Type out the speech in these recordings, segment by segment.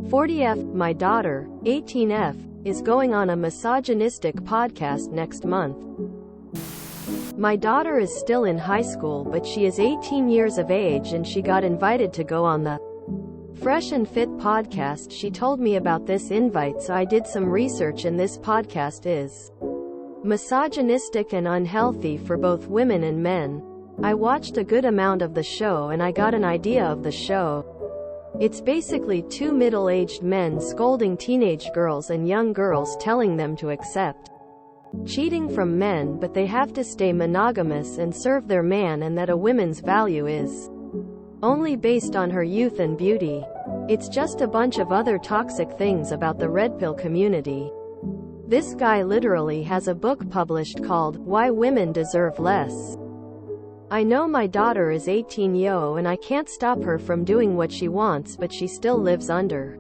40F, my daughter, 18F, is going on a misogynistic podcast next month. My daughter is still in high school, but she is 18 years of age and she got invited to go on the Fresh and Fit podcast. She told me about this invite, so I did some research, and this podcast is misogynistic and unhealthy for both women and men. I watched a good amount of the show and I got an idea of the show. It's basically two middle-aged men scolding teenage girls and young girls, telling them to accept cheating from men, but they have to stay monogamous and serve their man, and that a woman's value is only based on her youth and beauty. It's just a bunch of other toxic things about the red pill community. This guy literally has a book published called Why Women Deserve Less. I know my daughter is 18 and I can't stop her from doing what she wants, but she still lives under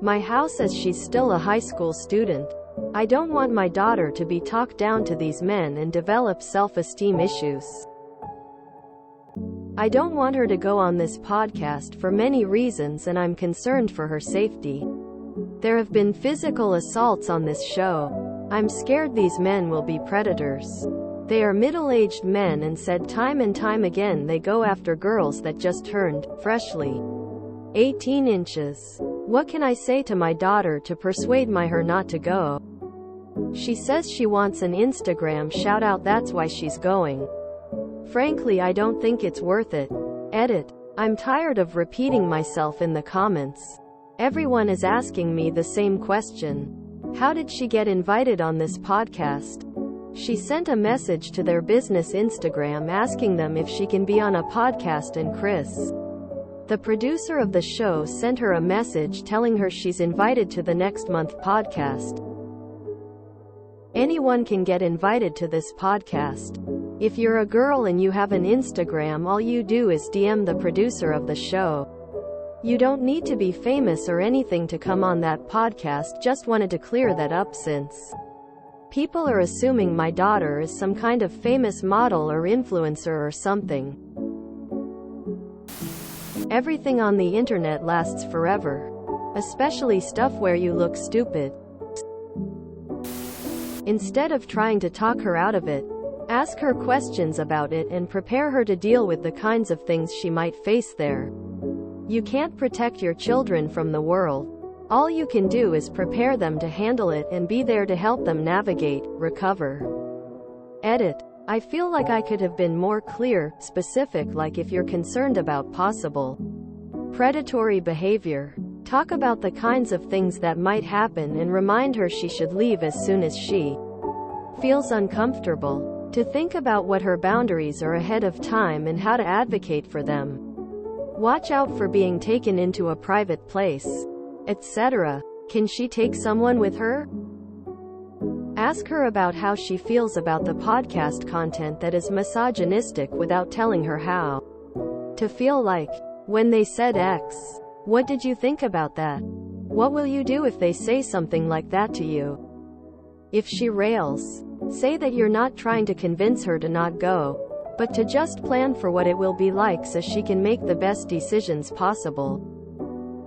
my house as she's still a high school student. I don't want my daughter to be talked down to these men and develop self-esteem issues. I don't want her to go on this podcast for many reasons, and I'm concerned for her safety. There have been physical assaults on this show. I'm scared these men will be predators. They are middle-aged men and said time and time again they go after girls that just turned, freshly, 18 inches. What can I say to my daughter to persuade her not to go? She says she wants an Instagram shout-out, that's why she's going. Frankly, I don't think it's worth it. Edit. I'm tired of repeating myself in the comments. Everyone is asking me the same question. How did she get invited on this podcast? She sent a message to their business Instagram asking them if she can be on a podcast, and Chris, the producer of the show, sent her a message telling her she's invited to the next month podcast. Anyone can get invited to this podcast. If you're a girl and you have an Instagram, all you do is DM the producer of the show. You don't need to be famous or anything to come on that podcast. Just wanted to clear that up, since people are assuming my daughter is some kind of famous model or influencer or something. Everything on the internet lasts forever. Especially stuff where you look stupid. Instead of trying to talk her out of it, ask her questions about it and prepare her to deal with the kinds of things she might face there. You can't protect your children from the world. All you can do is prepare them to handle it and be there to help them navigate, recover. Edit. I feel like I could have been more clear, specific, like if you're concerned about possible predatory behavior. Talk about the kinds of things that might happen and remind her she should leave as soon as she feels uncomfortable. To think about what her boundaries are ahead of time and how to advocate for them. Watch out for being taken into a private place, etc. Can she take someone with her? Ask her about how she feels about the podcast content that is misogynistic without telling her how to feel. Like, when they said X, what did you think about that? What will you do if they say something like that to you? If she rails, say that you're not trying to convince her to not go, but to just plan for what it will be like so she can make the best decisions possible.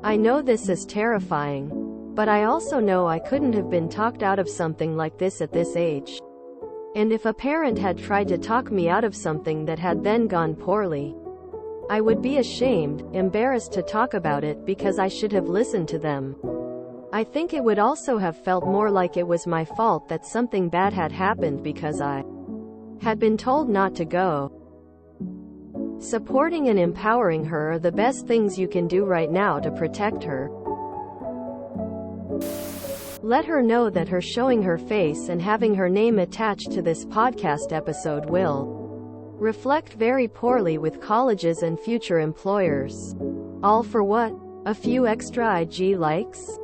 I know this is terrifying, but I also know I couldn't have been talked out of something like this at this age. And if a parent had tried to talk me out of something that had then gone poorly, I would be ashamed, embarrassed to talk about it because I should have listened to them. I think it would also have felt more like it was my fault that something bad had happened because I had been told not to go. Supporting and empowering her are the best things you can do right now to protect her. Let her know that her showing her face and having her name attached to this podcast episode will reflect very poorly with colleges and future employers. All for what? A few extra IG likes?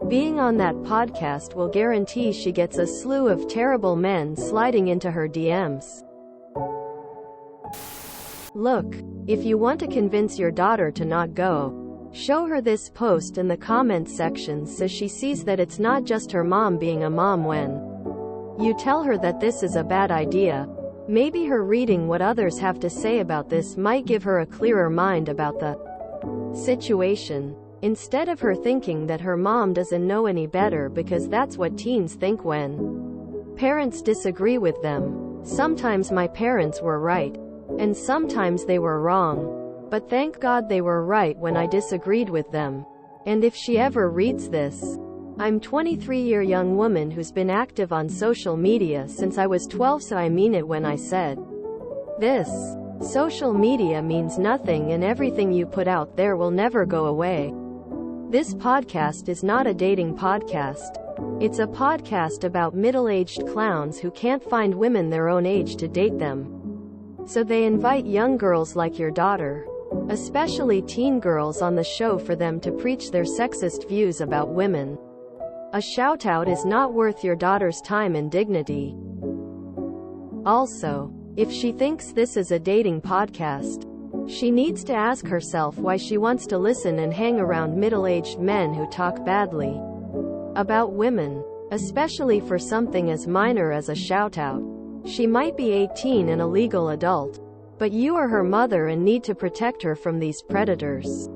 Being on that podcast will guarantee she gets a slew of terrible men sliding into her DMs. Look, if you want to convince your daughter to not go, show her this post in the comment section so she sees that it's not just her mom being a mom when you tell her that this is a bad idea. Maybe her reading what others have to say about this might give her a clearer mind about the situation. instead of her thinking that her mom doesn't know any better, because that's what teens think when parents disagree with them. Sometimes my parents were right, and sometimes they were wrong. But thank God they were right when I disagreed with them. And if she ever reads this, I'm 23-year young woman who's been active on social media since I was 12, so I mean it when I said this. Social media means nothing, and everything you put out there will never go away. This podcast is not a dating podcast. It's a podcast about middle-aged clowns who can't find women their own age to date them. So they invite young girls like your daughter, especially teen girls, on the show for them to preach their sexist views about women. A shout-out is not worth your daughter's time and dignity. Also, if she thinks this is a dating podcast, she needs to ask herself why she wants to listen and hang around middle-aged men who talk badly about women, especially for something as minor as a shout-out. She might be 18 and a legal adult, but you are her mother and need to protect her from these predators.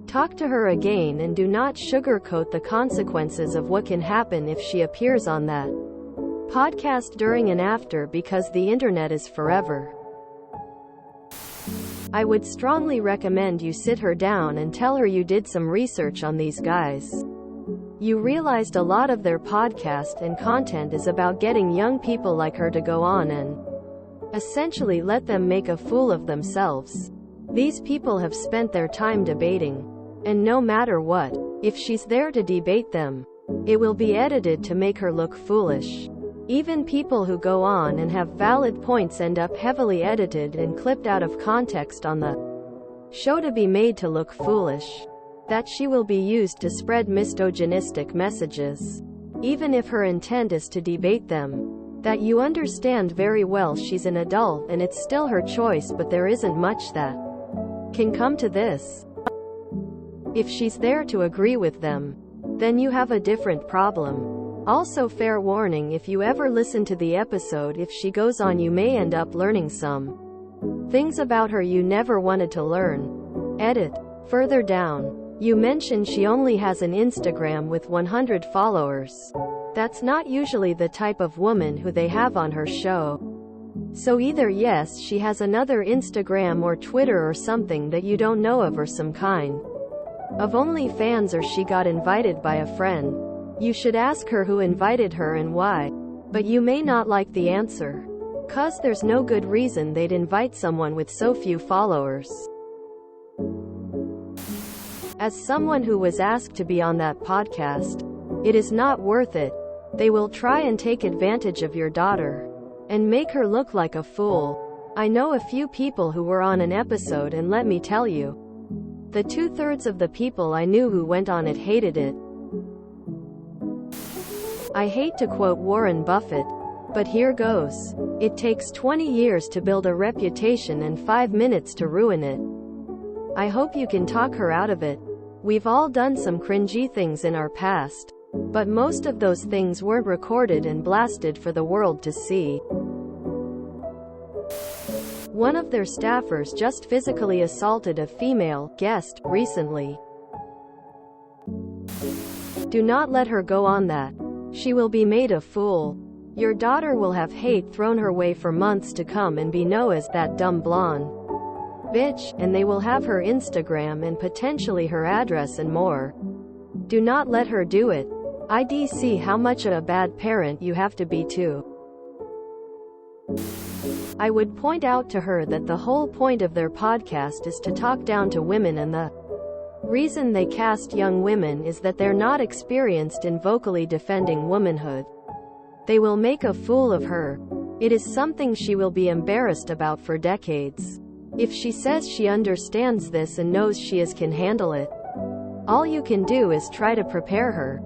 Talk to her again, and do not sugarcoat the consequences of what can happen if she appears on that podcast during and after, because the internet is forever. I would strongly recommend you sit her down and tell her you did some research on these guys. You realized a lot of their podcast and content is about getting young people like her to go on and essentially let them make a fool of themselves. These people have spent their time debating, and no matter what, if she's there to debate them, it will be edited to make her look foolish. Even people who go on and have valid points end up heavily edited and clipped out of context on the show to be made to look foolish. That she will be used to spread misogynistic messages. Even if her intent is to debate them, that you understand very well she's an adult and it's still her choice, but there isn't much that can come to this. If she's there to agree with them, then you have a different problem. Also, fair warning, if you ever listen to the episode, if she goes on, you may end up learning some things about her you never wanted to learn. Edit. Further down, you mention she only has an Instagram with 100 followers. That's not usually the type of woman who they have on her show. So either yes, she has another Instagram or Twitter or something that you don't know of, or some kind of OnlyFans, or she got invited by a friend. You should ask her who invited her and why. But you may not like the answer, 'cause there's no good reason they'd invite someone with so few followers. As someone who was asked to be on that podcast, it is not worth it. They will try and take advantage of your daughter and make her look like a fool. I know a few people who were on an episode, and let me tell you, the 2/3 of the people I knew who went on it hated it. I hate to quote Warren Buffett, but here goes. It takes 20 years to build a reputation and 5 minutes to ruin it. I hope you can talk her out of it. We've all done some cringy things in our past, but most of those things weren't recorded and blasted for the world to see. One of their staffers just physically assaulted a female guest recently. Do not let her go on that. She will be made a fool. Your daughter will have hate thrown her way for months to come and be known as that dumb blonde bitch, and they will have her Instagram and potentially her address and more. Do not let her do it. I'd see how much of a bad parent you have to be too. I would point out to her that the whole point of their podcast is to talk down to women, and the reason they cast young women is that they're not experienced in vocally defending womanhood. They will make a fool of her. It is something she will be embarrassed about for decades. If she says she understands this and knows she can handle it, all you can do is try to prepare her.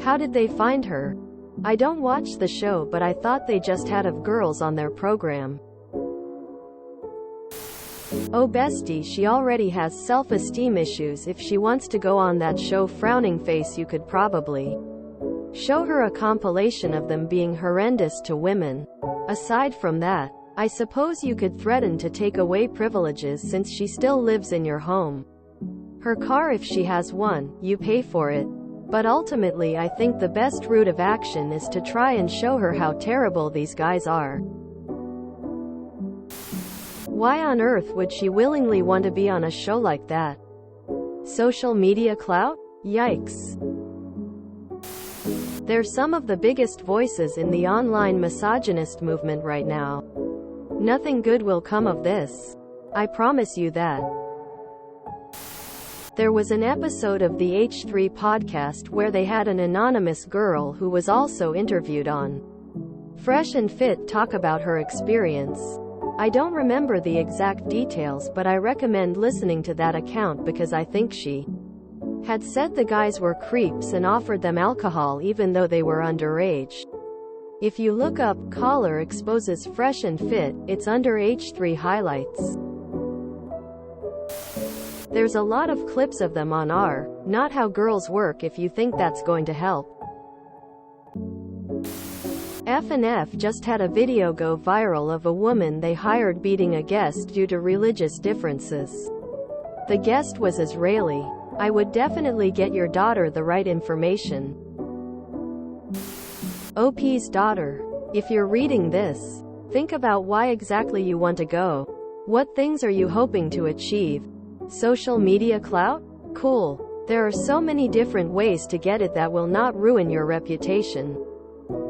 How did they find her? I don't watch the show, but I thought they just had of girls on their program. Oh bestie, she already has self-esteem issues. If she wants to go on that show, frowning face, you could probably show her a compilation of them being horrendous to women. Aside from that, I suppose you could threaten to take away privileges since she still lives in your home. Her car if she has one, you pay for it. But ultimately I think the best route of action is to try and show her how terrible these guys are. Why on earth would she willingly want to be on a show like that? Social media clout? Yikes. They're some of the biggest voices in the online misogynist movement right now. Nothing good will come of this. I promise you that. There was an episode of the H3 podcast where they had an anonymous girl who was also interviewed on Fresh and Fit talk about her experience. I don't remember the exact details, but I recommend listening to that account because I think she had said the guys were creeps and offered them alcohol even though they were underage. If you look up "Caller Exposes Fresh and Fit," it's under H3 highlights. There's a lot of clips of them on our Not How Girls Work if you think that's going to help. F&F just had a video go viral of a woman they hired beating a guest due to religious differences. The guest was Israeli. I would definitely get your daughter the right information. OP's daughter. If you're reading this, think about why exactly you want to go. What things are you hoping to achieve? Social media clout? Cool. There are so many different ways to get it that will not ruin your reputation.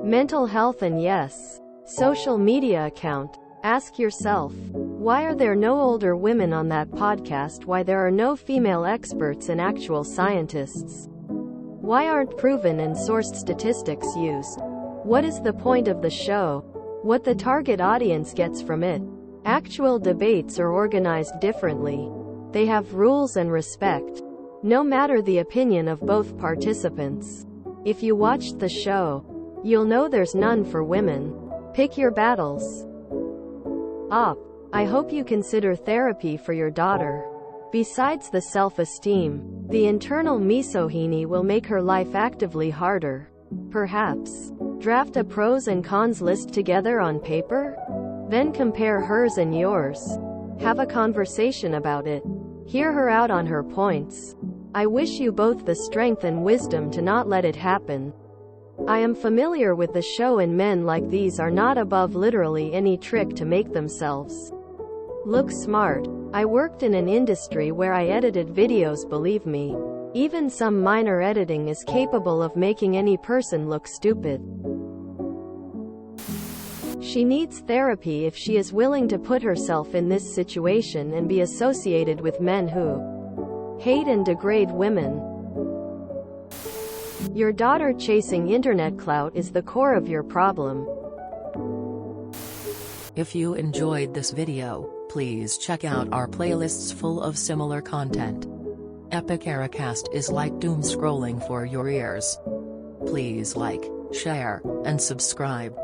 Mental health and yes, social media account. Ask yourself, why are there no older women on that podcast? Why there are no female experts and actual scientists? Why aren't proven and sourced statistics used? What is the point of the show? What the target audience gets from it? Actual debates are organized differently. They have rules and respect, no matter the opinion of both participants. If you watched the show, you'll know there's none for women. Pick your battles. I hope you consider therapy for your daughter. Besides the self-esteem, the internal misogyny will make her life actively harder. Perhaps draft a pros and cons list together on paper? Then compare hers and yours. Have a conversation about it. Hear her out on her points. I wish you both the strength and wisdom to not let it happen. I am familiar with the show, and men like these are not above literally any trick to make themselves look smart. I worked in an industry where I edited videos, believe me. Even some minor editing is capable of making any person look stupid. She needs therapy if she is willing to put herself in this situation and be associated with men who hate and degrade women. Your daughter chasing internet clout is the core of your problem. If you enjoyed this video, please check out our playlists full of similar content. Epic Ericast is like doom scrolling for your ears. Please like, share, and subscribe.